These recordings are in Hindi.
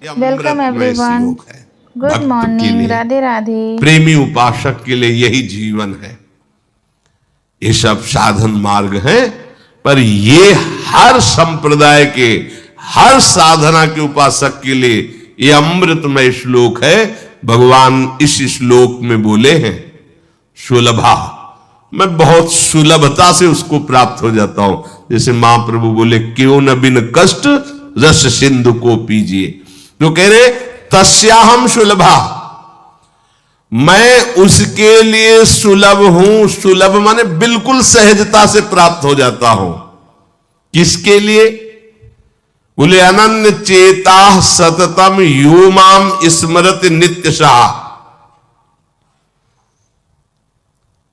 Welcome everyone, good morning, Radhe Radhe. प्रेमी उपासक के लिए यही जीवन है। ये सब साधन मार्ग हैं, पर ये हर संप्रदाय के, हर साधना के उपासक के लिए ये अमृतमय श्लोक है। भगवान इस श्लोक में बोले हैं सुलभा, मैं बहुत सुलभता से उसको प्राप्त हो जाता हूं। जैसे महाप्रभु बोले क्यों न बिन कष्ट रस सिंधु को पीजिए, जो कह रहे तस्याहम सुलभा, मैं उसके लिए सुलभ हूं। सुलभ माने बिल्कुल सहजता से प्राप्त हो जाता हूं। किसके लिए? बोले अनन्य चेता सततम यो माम स्मरत नित्य शाह,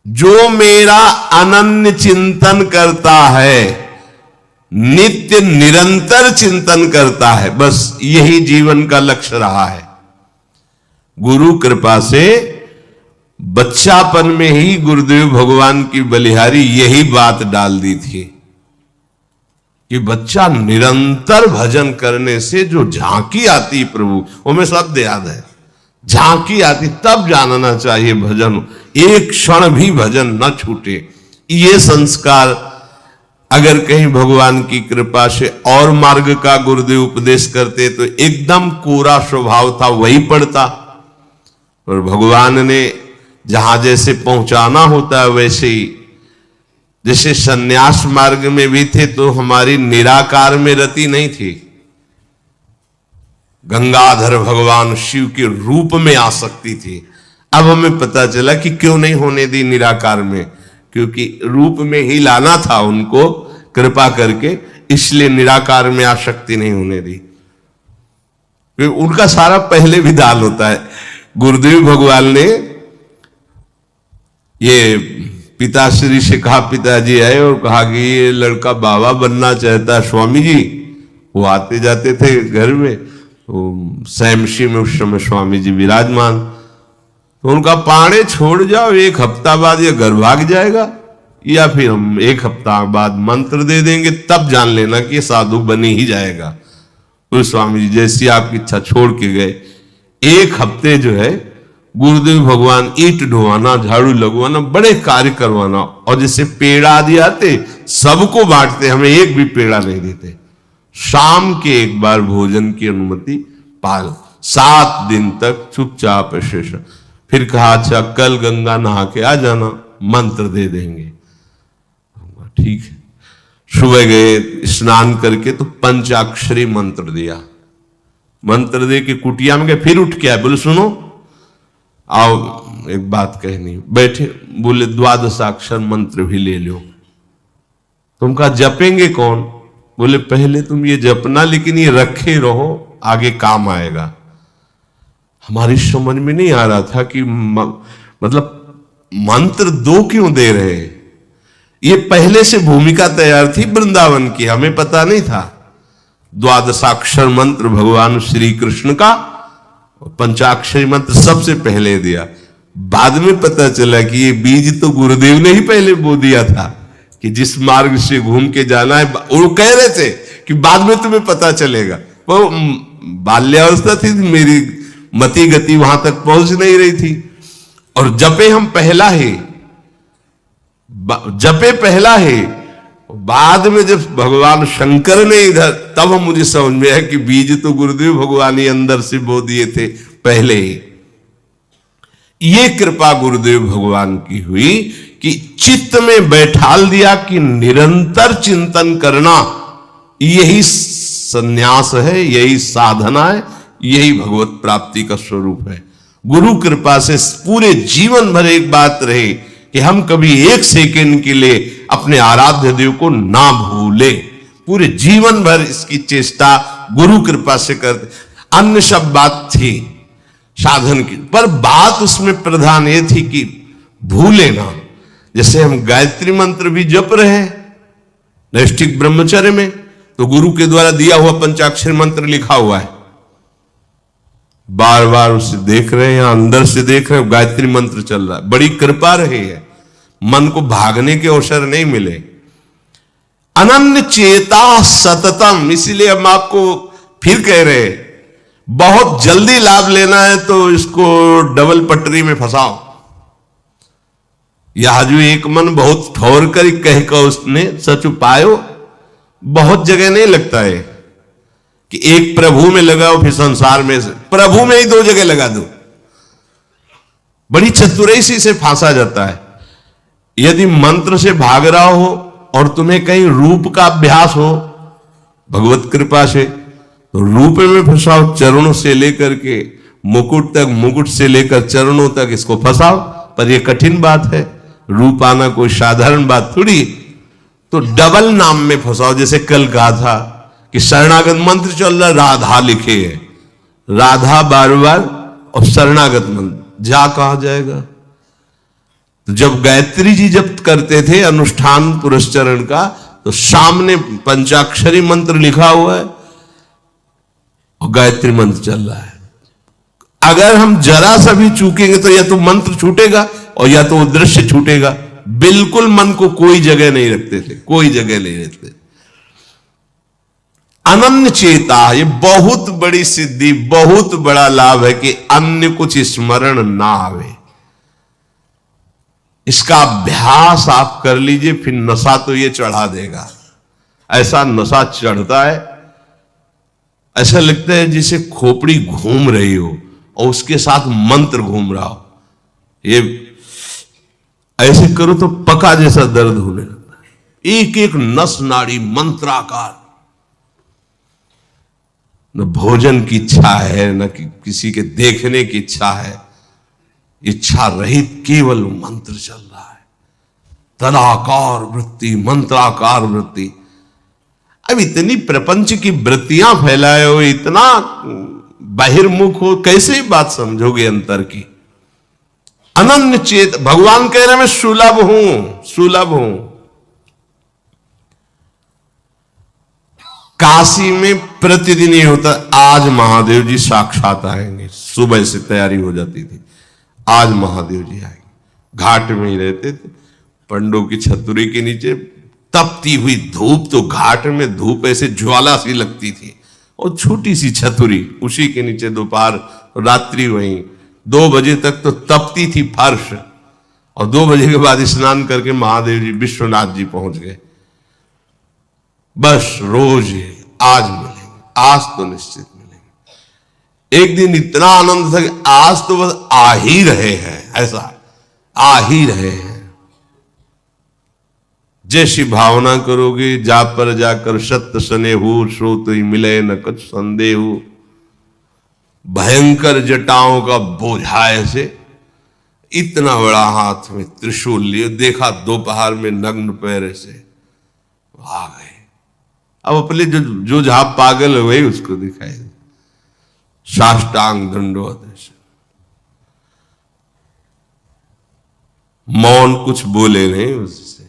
जो मेरा अनन्य चिंतन करता है, नित्य निरंतर चिंतन करता है, बस यही जीवन का लक्ष्य रहा है। गुरु कृपा से बच्चापन में ही गुरुदेव भगवान की बलिहारी यही बात डाल दी थी कि बच्चा निरंतर भजन करने से जो झांकी आती प्रभु, वो में शब्द याद है, झांकी आती, तब जानना चाहिए भजन, एक क्षण भी भजन न छूटे। ये संस्कार अगर कहीं भगवान की कृपा से और मार्ग का गुरुदेव उपदेश करते तो एकदम कोरा स्वभाव था वही पड़ता, और भगवान ने जहां जैसे पहुंचाना होता है वैसे ही, जैसे सन्यास मार्ग में भी थे तो हमारी निराकार में रति नहीं थी, गंगाधर भगवान शिव के रूप में आसक्ति थी। अब हमें पता चला कि क्यों नहीं होने दी निराकार में, क्योंकि रूप में ही लाना था उनको कृपा करके, इसलिए निराकार में आसक्ति नहीं होने दी। उनका सारा पहले विधान होता है। गुरुदेव भगवान ने ये पिताश्री से कहा, पिताजी आए और कहा कि ये लड़का बाबा बनना चाहता है स्वामी जी। वो आते जाते थे घर में, तो सैमशी में उस समय स्वामी जी विराजमान, तो उनका पाने छोड़ जाओ, एक हफ्ता बाद ये घर भाग जाएगा, या फिर हम एक हफ्ता बाद मंत्र दे देंगे, तब जान लेना कि ये साधु बनी ही जाएगा। तो स्वामी जी जैसी आपकी इच्छा छोड़ के गए। एक हफ्ते जो है गुरुदेव भगवान ईंट ढोवाना, झाड़ू लगवाना, बड़े कार्य करवाना, और जैसे पेड़ा आदि आते सबको बांटते, हमें एक भी पेड़ा नहीं देते। शाम के एक बार भोजन की अनुमति पाल, 7 दिन तक चुपचाप शेष। फिर कहा अच्छा कल गंगा नहा के आ जाना, मंत्र दे देंगे। ठीक है, सुबह गए, स्नान करके तो पंचाक्षरी मंत्र दिया। मंत्र दे के कुटिया में गए, फिर उठ के आए, बोले सुनो आओ एक बात कहनी। बैठे, बोले 12 मंत्र भी ले लो। तुम कहा जपेंगे कौन? बोले पहले तुम ये जपना, लेकिन ये रखे रहो, आगे काम आएगा। हमारी समझ में नहीं आ रहा था कि मतलब मंत्र 2 क्यों दे रहे हैं। ये पहले से भूमिका तैयार थी वृंदावन की, हमें पता नहीं था। 12 मंत्र भगवान श्री कृष्ण का, पंचाक्षरी मंत्र सबसे पहले दिया। बाद में पता चला कि ये बीज तो गुरुदेव ने ही पहले बो दिया था कि जिस मार्ग से घूम के जाना है। वो कह रहे थे कि बाद में तुम्हें पता चलेगा। वो बाल्यावस्था थी मेरी, मति गति वहां तक पहुंच नहीं रही थी। और जपे हम पहला ही, जपे पहला ही, बाद में जब भगवान शंकर ने इधर, तब हम मुझे समझ में आया कि बीज तो गुरुदेव भगवान ही अंदर से बो दिए थे पहले ही। ये कृपा गुरुदेव भगवान की हुई कि चित्त में बैठाल दिया कि निरंतर चिंतन करना यही संन्यास है, यही साधना है, यही भगवत प्राप्ति का स्वरूप है। गुरु कृपा से पूरे जीवन भर एक बात रहे कि हम कभी एक सेकंड के लिए अपने आराध्य देव को ना भूले। पूरे जीवन भर इसकी चेष्टा गुरु कृपा से करते। अन्य सब बात थी साधन की, पर बात उसमें प्रधान ये थी कि भूले ना। जैसे हम गायत्री मंत्र भी जप रहे हैं नैष्ठिक ब्रह्मचर्य में, तो गुरु के द्वारा दिया हुआ पंचाक्षरी मंत्र लिखा हुआ है, बार बार उसे देख रहे हैं, अंदर से देख रहे हैं, गायत्री मंत्र चल रहा है। बड़ी कृपा रही है, मन को भागने के अवसर नहीं मिले। अनन्य चेता सततम, इसीलिए हम आपको फिर कह रहे हैं, बहुत जल्दी लाभ लेना है तो इसको डबल पटरी में फंसाओ। यह जो एक मन बहुत ठोर कर कह कर उसने सच उपायो, बहुत जगह नहीं लगता है कि एक प्रभु में लगाओ फिर संसार में से, प्रभु में ही दो जगह लगा दो। बड़ी चतुराई से फांसा जाता है। यदि मंत्र से भाग रहा हो और तुम्हें कहीं रूप का अभ्यास हो भगवत कृपा से, तो रूप में फंसाओ, चरणों से लेकर के मुकुट तक, मुकुट से लेकर चरणों तक इसको फंसाओ। पर यह कठिन बात है, रूप आना कोई साधारण बात थोड़ी। तो डबल नाम में फंसाओ। जैसे कल कहा था कि शरणागत मंत्र चल रहा, राधा लिखे है, राधा बार बार, और शरणागत मंत्र जा कहा जाएगा। तो जब गायत्री जी जब करते थे अनुष्ठान पुरस्चरण का, तो सामने पंचाक्षरी मंत्र लिखा हुआ है और गायत्री मंत्र चल रहा है। अगर हम जरा सा भी चूकेंगे तो या तो मंत्र छूटेगा और या तो वो दृश्य छूटेगा। बिल्कुल मन को कोई जगह नहीं रखते थे, कोई जगह नहीं रखते। अनन्य चेता, ये बहुत बड़ी सिद्धि, बहुत बड़ा लाभ है कि अन्य कुछ स्मरण ना आवे। इसका अभ्यास आप कर लीजिए, फिर नशा तो ये चढ़ा देगा। ऐसा नशा चढ़ता है, ऐसा लगता है जैसे खोपड़ी घूम रही हो और उसके साथ मंत्र घूम रहा हो। ये ऐसे करो तो पका जैसा दर्द होने लगता है। एक एक नस नाड़ी मंत्राकार। न भोजन की इच्छा है, न किसी के देखने की इच्छा है, इच्छा रहित केवल मंत्र चल रहा है। तदाकार वृत्ति, मंत्राकार वृत्ति। अब इतनी प्रपंच की वृत्तियां फैलाए हो, इतना बहिर्मुख हो, कैसे बात समझोगे अंतर की। अनन्य चेत, भगवान कह रहे मैं सुलभ हूं, सुलभ हूं। काशी में प्रतिदिन ये होता, आज महादेव जी साक्षात आएंगे। सुबह से तैयारी हो जाती थी, आज महादेव जी आएंगे। घाट में ही रहते थे, पंडों की छतरी के नीचे तपती हुई धूप, तो घाट में धूप ऐसे ज्वाला सी लगती थी, और छोटी सी छतरी, उसी के नीचे दोपहर रात्रि वहीं 2 बजे तक तो तपती थी फर्श। और 2 बजे के बाद स्नान करके महादेव जी विश्वनाथ जी पहुंच गए। बस रोज आज मिलेंगे, आज तो निश्चित मिलेंगे। एक दिन इतना आनंद था कि आज तो बस आ ही रहे हैं, ऐसा आ ही रहे हैं। जैसी भावना करोगे, जा पर जाकर सत्य स्नेहु, सो तो ही मिले न कुछ संदेह। भयंकर जटाओं का बोझा ऐसे, इतना बड़ा हाथ में त्रिशूल लिए, देखा दोपहर में नग्न पैर से आ गए। अब अपने जो जहां पागल हुए उसको दिखाई, साष्टांग दंडवत। मौन, कुछ बोले नहीं उससे।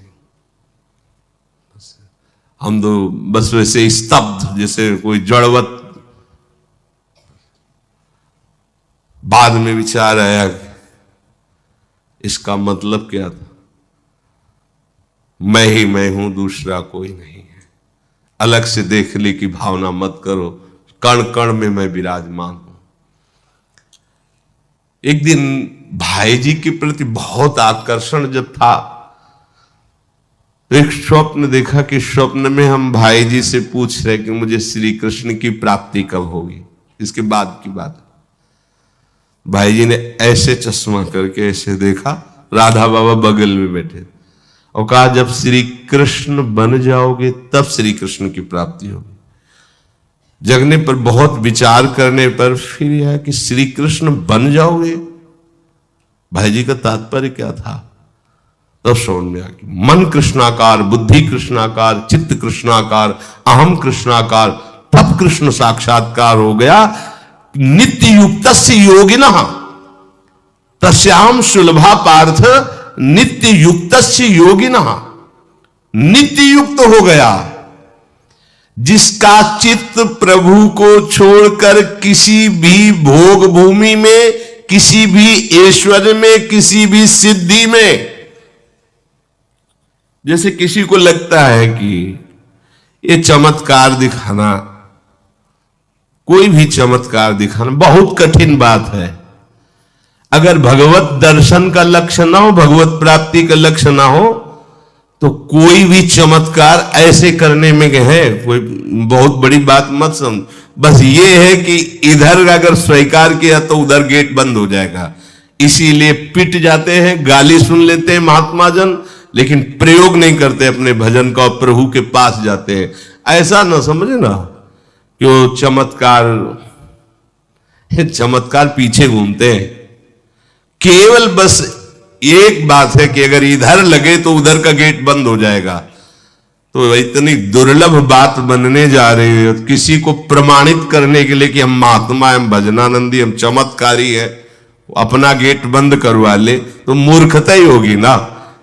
हम तो बस वैसे स्तब्ध, जैसे कोई जड़वत। बाद में विचार आया इसका मतलब क्या था। मैं ही मैं हूं, दूसरा कोई नहीं है। अलग से देखने की भावना मत करो, कण कण में मैं विराजमान हूं। एक दिन भाई जी के प्रति बहुत आकर्षण जब था, तो एक स्वप्न देखा कि स्वप्न में हम भाई जी से पूछ रहे कि मुझे श्री कृष्ण की प्राप्ति कब होगी। इसके बाद की बात, भाई जी ने ऐसे चश्मा करके ऐसे देखा, राधा बाबा बगल में बैठे, और कहा जब श्री कृष्ण बन जाओगे तब श्री कृष्ण की प्राप्ति होगी। जगने पर, बहुत विचार करने पर फिर यह कि श्री कृष्ण बन जाओगे, भाई जी का तात्पर्य क्या था। तब समझ में आ गया, मन कृष्णाकार, बुद्धि कृष्णाकार, चित्त कृष्णाकार, अहम कृष्णाकार, तब कृष्ण साक्षात्कार हो गया। नित्य युक्त योगिनः तस्याम सुलभा पार्थ नित्य युक्त योगिनः। नित्य युक्त हो गया जिसका चित्त प्रभु को छोड़कर किसी भी भोग भूमि में, किसी भी ऐश्वर्य में, किसी भी सिद्धि में। जैसे किसी को लगता है कि ये चमत्कार दिखाना कोई भी चमत्कार दिखाना बहुत कठिन बात है। अगर भगवत दर्शन का लक्ष्य ना हो, भगवत प्राप्ति का लक्ष्य ना हो, तो कोई भी चमत्कार ऐसे करने में है कोई बहुत बड़ी बात मत समझ। बस ये है कि इधर अगर स्वीकार किया तो उधर गेट बंद हो जाएगा, इसीलिए पिट जाते हैं, गाली सुन लेते हैं महात्मा जन, लेकिन प्रयोग नहीं करते अपने भजन का और प्रभु के पास जाते हैं। ऐसा ना समझे ना कि वो चमत्कार पीछे घूमते हैं। केवल बस एक बात है कि अगर इधर लगे तो उधर का गेट बंद हो जाएगा। तो इतनी दुर्लभ बात बनने जा रही है किसी को प्रमाणित करने के लिए कि हम महात्मा, हम भजनानंदी, हम चमत्कारी है, अपना गेट बंद करवा ले, तो मूर्खता ही होगी ना।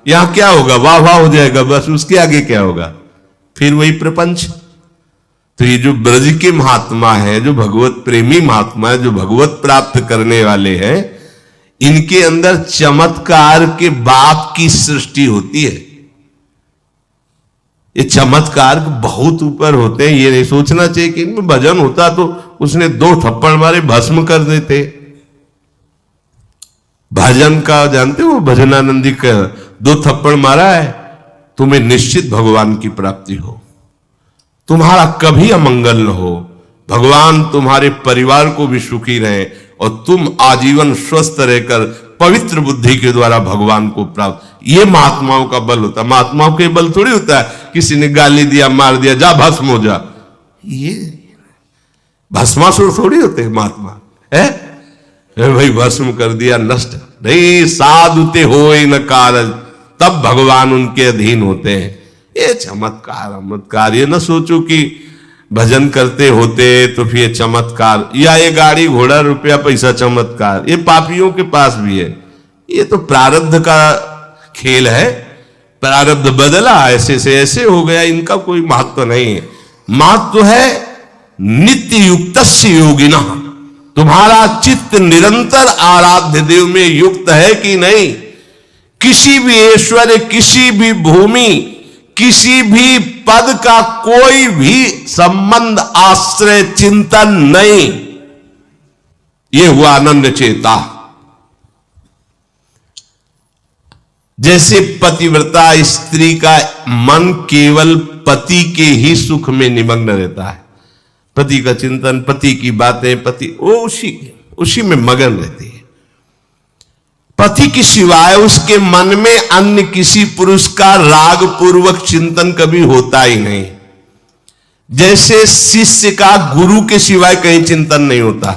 यहां क्या होगा, वाह वाह हो जाएगा, बस उसके आगे क्या होगा, फिर वही प्रपंच। तो ये जो ब्रज के महात्मा है, जो भगवत प्रेमी महात्मा है, जो भगवत प्राप्त करने वाले हैं, इनके अंदर चमत्कार के बाप की सृष्टि होती है। ये चमत्कार बहुत ऊपर होते हैं। ये नहीं सोचना चाहिए कि इनमें भजन होता तो उसने 2 थप्पड़ मारे भस्म कर देते। भजन का जानते हो, भजनानंदी का 2 थप्पड़ मारा है, तुम्हें निश्चित भगवान की प्राप्ति हो, तुम्हारा कभी अमंगल न हो, भगवान तुम्हारे परिवार को भी सुखी रहे और तुम आजीवन स्वस्थ रहकर पवित्र बुद्धि के द्वारा भगवान को प्राप्त। ये महात्माओं का बल होता है। महात्माओं के बल थोड़ी होता है किसी ने गाली दिया, मार दिया, जा भस्म हो जा। ये भस्मासुर थोड़ी होते हैं महात्मा, है भाई भस्म कर दिया, नष्ट नहीं। साधुते हो न कारज, तब भगवान उनके अधीन होते हैं। ये चमत्कार, ये ना सोचो कि भजन करते होते तो फिर चमत्कार, या ये गाड़ी घोड़ा रुपया पैसा चमत्कार, ये पापियों के पास भी है। ये तो प्रारब्ध का खेल है, प्रारब्ध बदला, ऐसे से ऐसे हो गया, इनका कोई महत्व नहीं है। महत्व है नित्य युक्तस्य योगिना, तुम्हारा चित्त निरंतर आराध्य देव में युक्त है कि नहीं। किसी भी ऐश्वर्य, किसी भी भूमि, किसी भी पद का कोई भी संबंध, आश्रय, चिंतन नहीं। ये हुआ आनंद चेता। जैसे पतिव्रता स्त्री का मन केवल पति के ही सुख में निमग्न रहता है, पति का चिंतन, पति की बातें, पति वो उसी में मगन रहती है। पति के सिवाय उसके मन में अन्य किसी पुरुष का राग पूर्वक चिंतन कभी होता ही नहीं। जैसे शिष्य का गुरु के सिवाय कहीं चिंतन नहीं होता।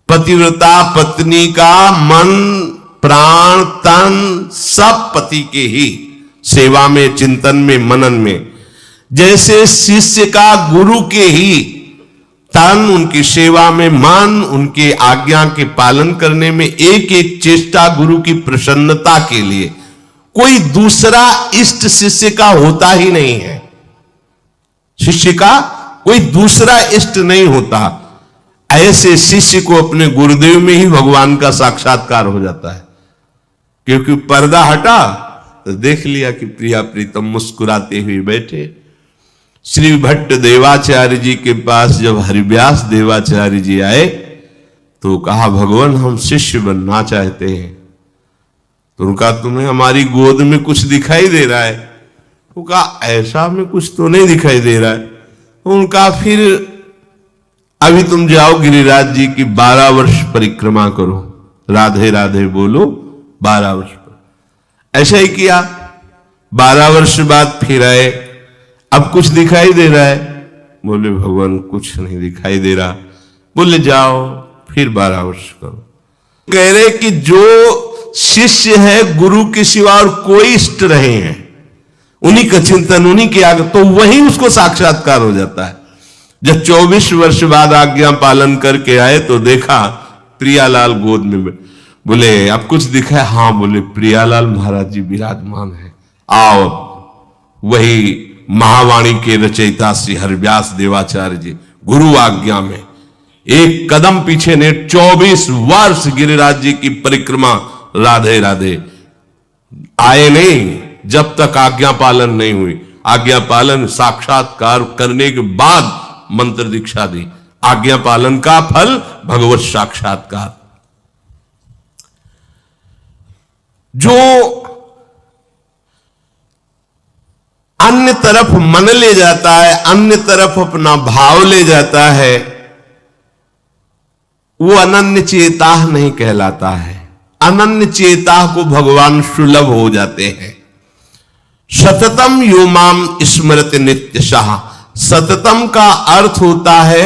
पतिव्रता पत्नी का मन, प्राण, तन सब पति के ही सेवा में, चिंतन में, मनन में। जैसे शिष्य का गुरु के ही तन, उनकी सेवा में मन, उनके आज्ञा के पालन करने में एक एक चेष्टा गुरु की प्रसन्नता के लिए, कोई दूसरा इष्ट शिष्य का होता ही नहीं है। शिष्य का कोई दूसरा इष्ट नहीं होता। ऐसे शिष्य को अपने गुरुदेव में ही भगवान का साक्षात्कार हो जाता है, क्योंकि पर्दा हटा तो देख लिया कि प्रिया प्रीतम मुस्कुराते हुए बैठे। श्री भट्ट देवाचार्य जी के पास जब हरिव्यास देवाचार्य जी आए तो कहा, भगवान हम शिष्य बनना चाहते हैं। तो उनका, तुम्हें हमारी गोद में कुछ दिखाई दे रहा है? वो कहा, ऐसा में कुछ तो नहीं दिखाई दे रहा है। उनका, फिर अभी तुम जाओ गिरिराज जी की 12 वर्ष परिक्रमा करो, राधे राधे बोलो 12 वर्ष पर। ऐसा ही किया। 12 वर्ष बाद फिर आए, अब कुछ दिखाई दे रहा है? बोले भगवान कुछ नहीं दिखाई दे रहा। बोले जाओ फिर 12 वर्ष करो। कह रहे कि जो शिष्य है गुरु के सिवा और कोई इष्ट रहे हैं, उन्हीं का चिंतन, उन्हीं के आगे, तो वही उसको साक्षात्कार हो जाता है। जब 24 वर्ष बाद आज्ञा पालन करके आए तो देखा प्रियालाल गोद में। बोले अब कुछ दिखा है? हाँ। बोले प्रियालाल महाराज जी विराजमान है, आओ। वही महावाणी के रचयिता श्री हरिव्यास देवाचार्य जी गुरु आज्ञा में एक कदम पीछे ने 24 वर्ष गिरिराज जी की परिक्रमा राधे राधे आए नहीं, जब तक आज्ञा पालन नहीं हुई। आज्ञा पालन साक्षात्कार करने के बाद मंत्र दीक्षा दी, आज्ञा पालन का फल भगवत साक्षात्कार। जो अन्य तरफ मन ले जाता है, अन्य तरफ अपना भाव ले जाता है, वो अनन्य चेता नहीं कहलाता है। अनन्य चेता को भगवान सुलभ हो जाते हैं। सततम यो माम स्मृति नित्यशः। सततम का अर्थ होता है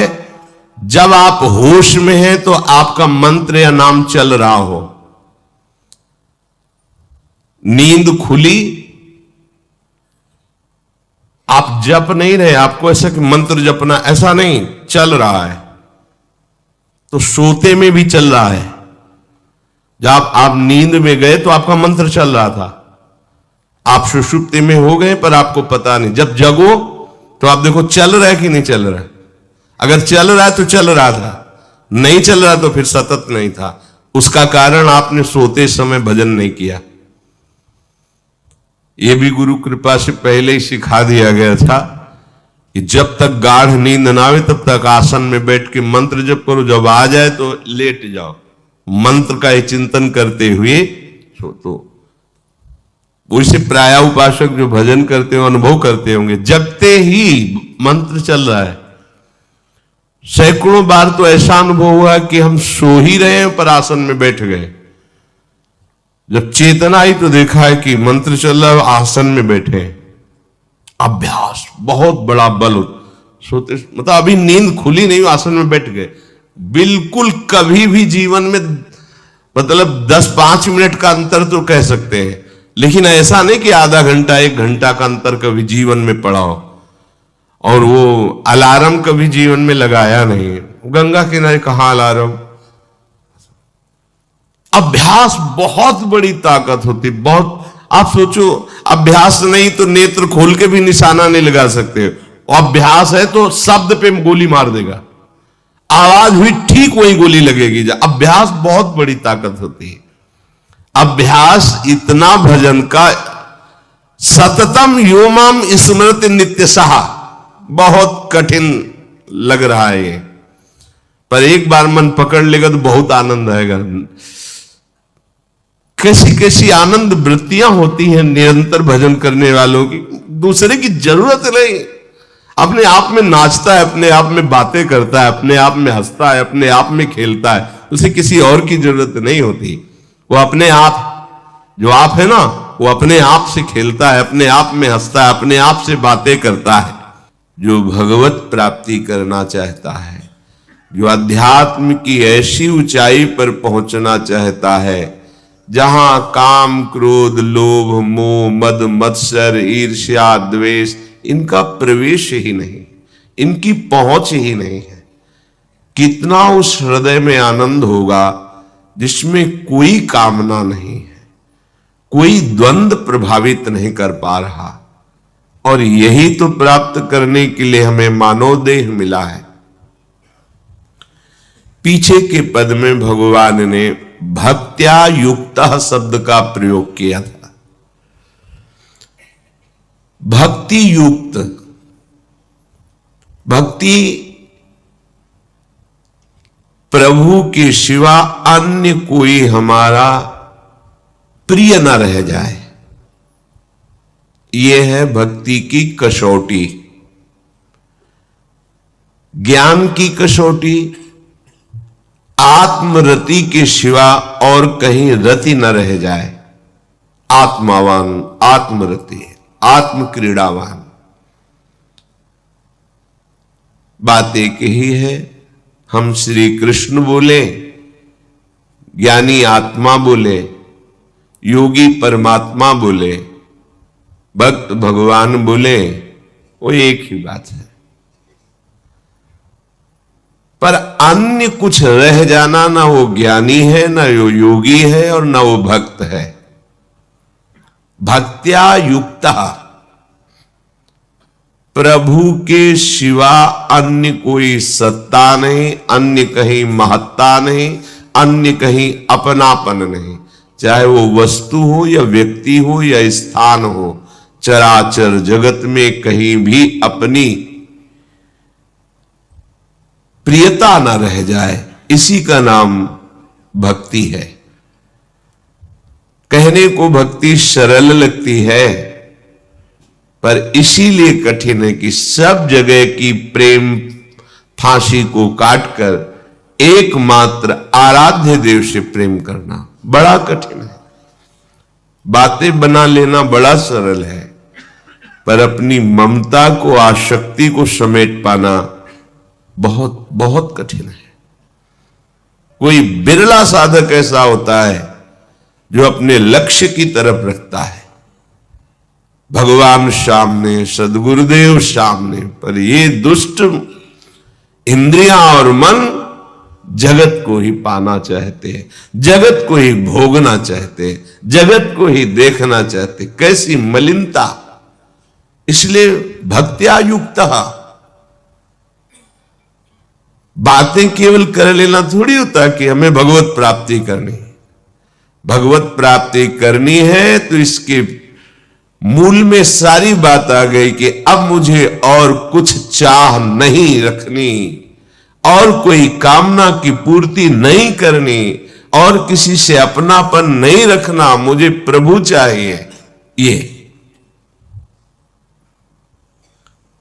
जब आप होश में हैं तो आपका मंत्र या नाम चल रहा हो। नींद खुली, आप जप नहीं रहे, आपको ऐसा कि मंत्र जपना, ऐसा नहीं, चल रहा है। तो सोते में भी चल रहा है। जब आप नींद में गए तो आपका मंत्र चल रहा था, आप सुषुप्ति में हो गए पर आपको पता नहीं। जब जगो तो आप देखो चल रहा है कि नहीं चल रहा है। अगर चल रहा है तो चल रहा था, नहीं चल रहा तो फिर सतत नहीं था। उसका कारण आपने सोते समय भजन नहीं किया। यह भी गुरु कृपा से पहले ही सिखा दिया गया था कि जब तक गाढ़ नींद ना आवे तब तक आसन में बैठ के मंत्र जप करो, जब आ जाए तो लेट जाओ, मंत्र का चिंतन करते हुए सो। तो वैसे प्राय उपासक जो भजन करते हो अनुभव करते होंगे, जगते ही मंत्र चल रहा है। सैकड़ों बार तो ऐसा अनुभव हुआ कि हम सो ही रहे हैं पर आसन में बैठ गए, जब चेतना आई तो देखा है कि मंत्र चल रहा है, आसन में बैठे। अभ्यास बहुत बड़ा बल सोते, मतलब अभी नींद खुली नहीं, आसन में बैठ गए। बिल्कुल कभी भी जीवन में मतलब 10-5 मिनट का अंतर तो कह सकते हैं, लेकिन ऐसा नहीं कि आधा घंटा 1 घंटा का अंतर कभी जीवन में पड़ा हो। और वो अलार्म कभी जीवन में लगाया नहीं। गंगा किनारे कहां अलार्म। अभ्यास बहुत बड़ी ताकत होती, बहुत। आप सोचो, अभ्यास नहीं तो नेत्र खोल के भी निशाना नहीं लगा सकते, और अभ्यास है तो शब्द पे गोली मार देगा, आवाज हुई ठीक वही गोली लगेगी। अभ्यास बहुत बड़ी ताकत होती है। अभ्यास इतना भजन का, सततम योमाम स्मृति नित्यशः, बहुत कठिन लग रहा है ये, पर एक बार मन पकड़ लेगा तो बहुत आनंद आएगा। कैसी कैसी आनंद वृत्तियां होती हैं निरंतर भजन करने वालों की। दूसरे की जरूरत नहीं, अपने आप में नाचता है, अपने आप में बातें करता है, अपने आप में हंसता है, अपने आप में खेलता है, उसे किसी और की जरूरत नहीं होती। वो अपने आप, जो आप है ना, वो अपने आप से खेलता है, अपने आप में हंसता है, अपने आप से बातें करता है। जो भगवत प्राप्ति करना चाहता है, जो अध्यात्म की ऐसी ऊंचाई पर पहुंचना चाहता है जहां काम, क्रोध, लोभ, मोह, मद, मत्सर, ईर्ष्या, द्वेष, इनका प्रवेश ही नहीं, इनकी पहुंच ही नहीं है, कितना उस हृदय में आनंद होगा जिसमें कोई कामना नहीं है, कोई द्वंद्व प्रभावित नहीं कर पा रहा। और यही तो प्राप्त करने के लिए हमें मानव देह मिला है। पीछे के पद में भगवान ने भक्त्या युक्त शब्द का प्रयोग किया था। भक्ति युक्त, भक्ति प्रभु के सिवा अन्य कोई हमारा प्रिय न रह जाए, यह है भक्ति की कसौटी। ज्ञान की कसौटी, आत्मरति के सिवा और कहीं रति न रह जाए। आत्मावान, आत्मरति, आत्म क्रीड़ावान। बात एक ही है, हम श्री कृष्ण बोले, ज्ञानी आत्मा बोले, योगी परमात्मा बोले, भक्त भगवान बोले, वो एक ही बात है। पर अन्य कुछ रह जाना, ना वो ज्ञानी है, ना वो योगी है, और ना वो भक्त है। भक्त्या युक्ता, प्रभु के सिवा अन्य कोई सत्ता नहीं, अन्य कहीं महत्ता नहीं, अन्य कहीं अपनापन नहीं। चाहे वो वस्तु हो या व्यक्ति हो या स्थान हो, चराचर जगत में कहीं भी अपनी प्रियता ना रह जाए, इसी का नाम भक्ति है। कहने को भक्ति सरल लगती है, पर इसीलिए कठिन है कि सब जगह की प्रेम फांसी को काटकर एकमात्र आराध्य देव से प्रेम करना बड़ा कठिन है। बातें बना लेना बड़ा सरल है, पर अपनी ममता को, आसक्ति को समेट पाना बहुत बहुत कठिन है। कोई बिरला साधक ऐसा होता है जो अपने लक्ष्य की तरफ रखता है, भगवान सामने, सदगुरुदेव सामने, पर ये दुष्ट इंद्रियां और मन जगत को ही पाना चाहते हैं, जगत को ही भोगना चाहते हैं, जगत को ही देखना चाहते। कैसी मलिनता! इसलिए भक्त्या युक्त बातें केवल कर लेना थोड़ी होता कि हमें भगवत प्राप्ति करनी है। भगवत प्राप्ति करनी है तो इसके मूल में सारी बात आ गई कि अब मुझे और कुछ चाह नहीं रखनी, और कोई कामना की पूर्ति नहीं करनी, और किसी से अपनापन नहीं रखना, मुझे प्रभु चाहिए। ये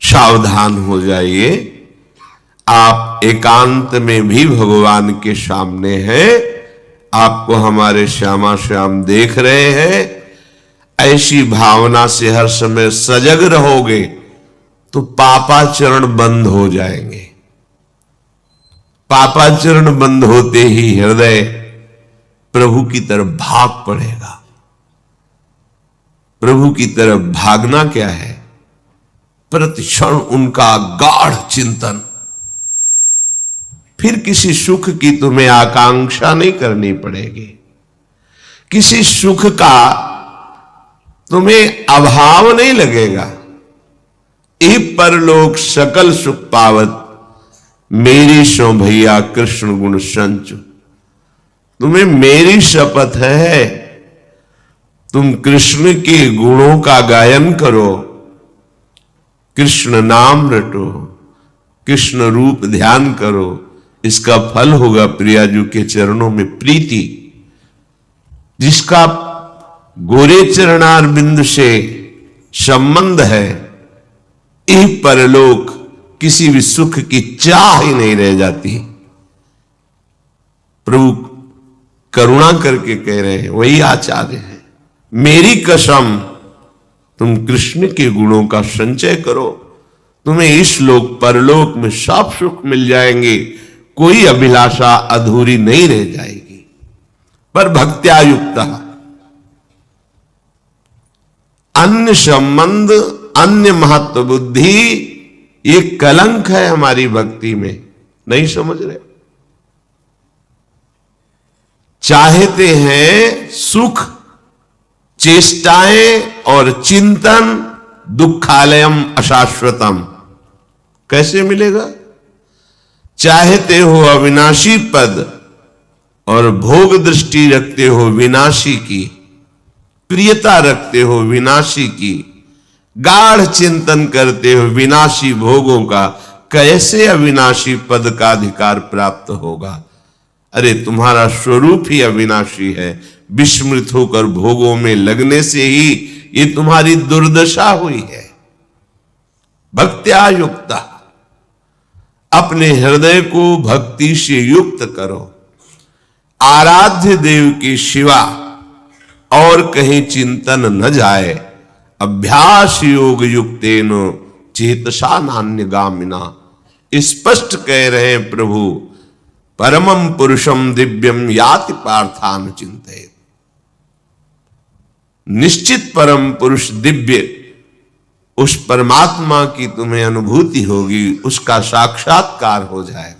सावधान हो जाइए, आप एकांत में भी भगवान के सामने हैं, आपको हमारे श्यामा श्याम देख रहे हैं। ऐसी भावना से हर समय सजग रहोगे तो पापाचरण बंद हो जाएंगे। पापाचरण बंद होते ही हृदय प्रभु की तरफ भाग पड़ेगा। प्रभु की तरफ भागना क्या है? प्रतिक्षण उनका गाढ़ चिंतन। फिर किसी सुख की तुम्हें आकांक्षा नहीं करनी पड़ेगी, किसी सुख का तुम्हें अभाव नहीं लगेगा। ई परलोक सकल सुख पावत, मेरी सो भैया कृष्ण गुण संचु। तुम्हें मेरी शपथ है, तुम कृष्ण के गुणों का गायन करो, कृष्ण नाम रटो, कृष्ण रूप ध्यान करो। इसका फल होगा प्रियाजू के चरणों में प्रीति। जिसका गोरे चरणार बिंदु से संबंध है, इह परलोक किसी भी सुख की चाह ही नहीं रह जाती। प्रभु करुणा करके कह रहे हैं, वही आचार्य है, मेरी कसम तुम कृष्ण के गुणों का संचय करो, तुम्हें इस लोक परलोक में सब सुख मिल जाएंगे, कोई अभिलाषा अधूरी नहीं रह जाएगी। पर भक्त्या युक्त अन्य संबंध, अन्य महत्व बुद्धि, ये कलंक है हमारी भक्ति में। नहीं समझ रहे? चाहते हैं सुख, चेष्टाएं और चिंतन, दुखालयम अशाश्वतम। कैसे मिलेगा? चाहते हो अविनाशी पद और भोग दृष्टि रखते हो विनाशी की, प्रियता रखते हो विनाशी की, गाढ़ चिंतन करते हो विनाशी भोगों का, कैसे अविनाशी पद का अधिकार प्राप्त होगा? अरे तुम्हारा स्वरूप ही अविनाशी है। विस्मृत होकर भोगों में लगने से ही ये तुम्हारी दुर्दशा हुई है। भक्त्या युक्ता, अपने हृदय को भक्ति से युक्त करो। आराध्य देव के सिवा और कहीं चिंतन न जाए। अभ्यास योग युक्तेन चेतसा नान्यगामिना। स्पष्ट कह रहे हैं प्रभु, परमं पुरुषम दिव्यम याति पार्थान चिंतयेत्। निश्चित परम पुरुष दिव्य, उस परमात्मा की तुम्हें अनुभूति होगी, उसका साक्षात्कार हो जाएगा।